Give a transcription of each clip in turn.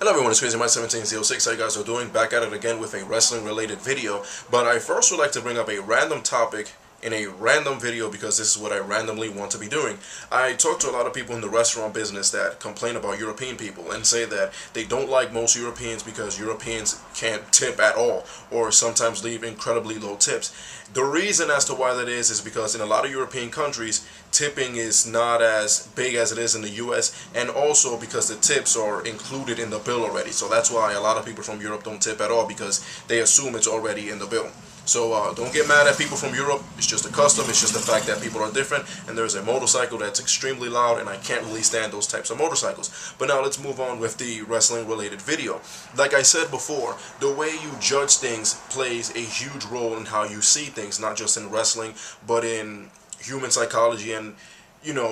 Hello everyone, it's Crazy Mike 1706. How you guys are doing? Back at it again with a wrestling related video. But I first would like to bring up a random topic in a random video because this is what I randomly want to be doing. I talk to a lot of people in the restaurant business that complain about European people and say that they don't like most Europeans because Europeans can't tip at all or sometimes leave incredibly low tips. The reason as to why that is because in a lot of European countries, tipping is not as big as it is in the US, and also because the tips are included in the bill already. So that's why a lot of people from Europe don't tip at all, because they assume it's already in the bill. So don't get mad at people from Europe. It's just a custom. It's just the fact that people are different, and there's a motorcycle that's extremely loud, and I can't really stand those types of motorcycles. But now let's move on with the wrestling related video. Like I said before, the way you judge things plays a huge role in how you see things, not just in wrestling, but in human psychology and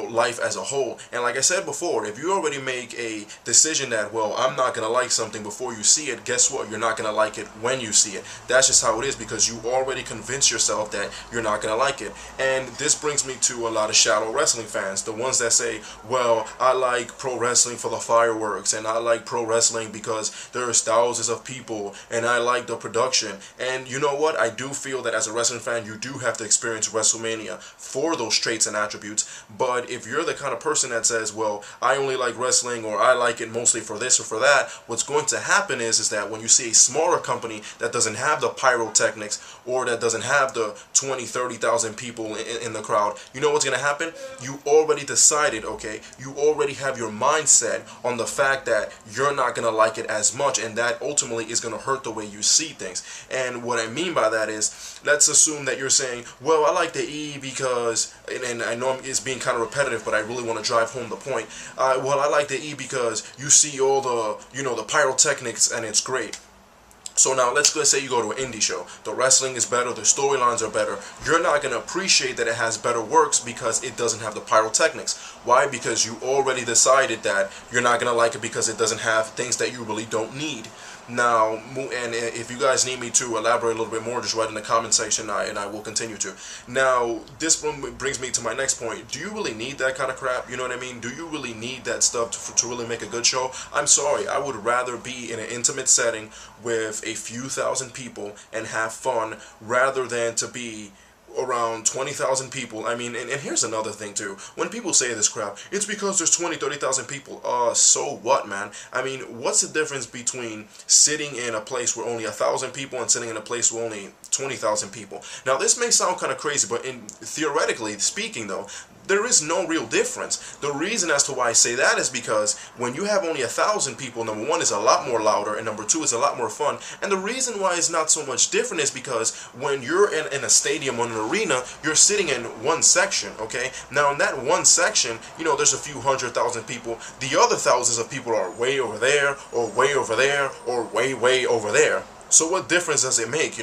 life as a whole. And like I said before, if you already make a decision that, well, I'm not gonna like something before you see it, guess what? You're not gonna like it when you see it. That's just how it is, because you already convinced yourself that you're not gonna like it. And this brings me to a lot of shallow wrestling fans, the ones that say, well, I like pro wrestling for the fireworks, and I like pro wrestling because there's thousands of people, and I like the production. And you know what? I do feel that as a wrestling fan, you do have to experience WrestleMania for those traits and attributes. But if you're the kind of person that says, well, I only like wrestling, or I like it mostly for this or for that, what's going to happen is that when you see a smaller company that doesn't have the pyrotechnics, or that doesn't have the 20, 30,000 people in the crowd, you know what's going to happen? You already decided, okay, you already have your mindset on the fact that you're not going to like it as much, and that ultimately is going to hurt the way you see things. And what I mean by that is, let's assume that you're saying, well, I like the E because, and I know it's being kind of repetitive, but I really want to drive home the point. Well, I like the E because you see all the, the pyrotechnics, and it's great. So now let's say you go to an indie show. The wrestling is better, the storylines are better. You're not going to appreciate that it has better works because it doesn't have the pyrotechnics. Why? Because you already decided that you're not going to like it because it doesn't have things that you really don't need. Now, and if you guys need me to elaborate a little bit more, just write in the comment section, and I will continue to. Now, this brings me to my next point. Do you really need that kind of crap? You know what I mean? Do you really need that stuff to really make a good show? I'm sorry. I would rather be in an intimate setting with a few thousand people and have fun, rather than to be around 20,000 people. I mean, and here's another thing too. When people say this crap, it's because there's 20, 30,000 people. So what, man? I mean, what's the difference between sitting in a place where only 1,000 people and sitting in a place where only 20,000 people? Now, this may sound kind of crazy, but theoretically speaking, though, there is no real difference. The reason as to why I say that is because when you have only 1,000 people, number one, is a lot more louder, and number two, is a lot more fun. And the reason why it's not so much different is because when you're in a stadium or an arena, you're sitting in one section, okay? Now, in that one section, there's a few 100,000 people. The other thousands of people are way over there, or way over there, or way, way over there. So what difference does it make,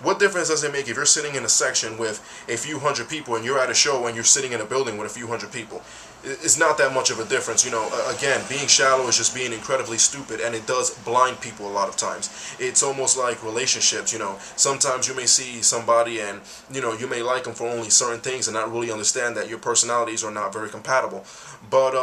What difference does it make if you're sitting in a section with a few hundred people and you're at a show and you're sitting in a building with a few hundred people? It's not that much of a difference, Again, being shallow is just being incredibly stupid, and it does blind people a lot of times. It's almost like relationships, Sometimes you may see somebody and, you may like them for only certain things and not really understand that your personalities are not very compatible. But,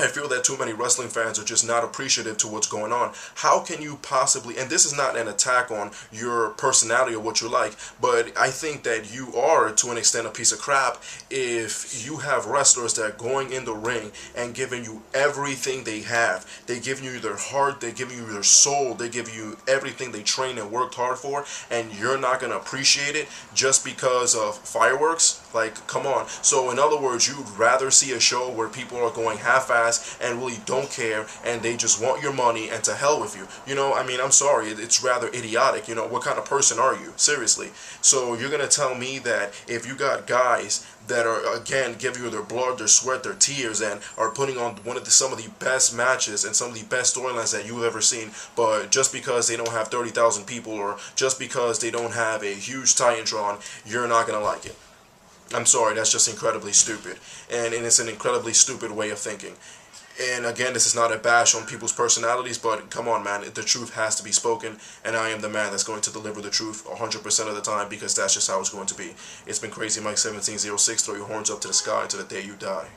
I feel that too many wrestling fans are just not appreciative to what's going on. How can you possibly, and this is not an attack on your personality or what you like, but I think that you are, to an extent, a piece of crap if you have wrestlers that are going in the ring and giving you everything they have. They give you their heart, they give you their soul, they give you everything they trained and worked hard for, and you're not going to appreciate it just because of fireworks? Like, come on. So in other words, you'd rather see a show where people are going half-assed and really don't care, and they just want your money, and to hell with you. I mean, I'm sorry, it's rather idiotic. What kind of person are you? Seriously. So you're going to tell me that if you got guys that are, again, giving you their blood, their sweat, their tears, and are putting on some of the best matches and some of the best storylines that you've ever seen, but just because they don't have 30,000 people, or just because they don't have a huge Titantron, you're not going to like it? I'm sorry, that's just incredibly stupid. And it's an incredibly stupid way of thinking. And again, this is not a bash on people's personalities, but come on, man, the truth has to be spoken, and I am the man that's going to deliver the truth 100% of the time, because that's just how it's going to be. It's been Crazy Mike 1706. Throw your horns up to the sky until the day you die.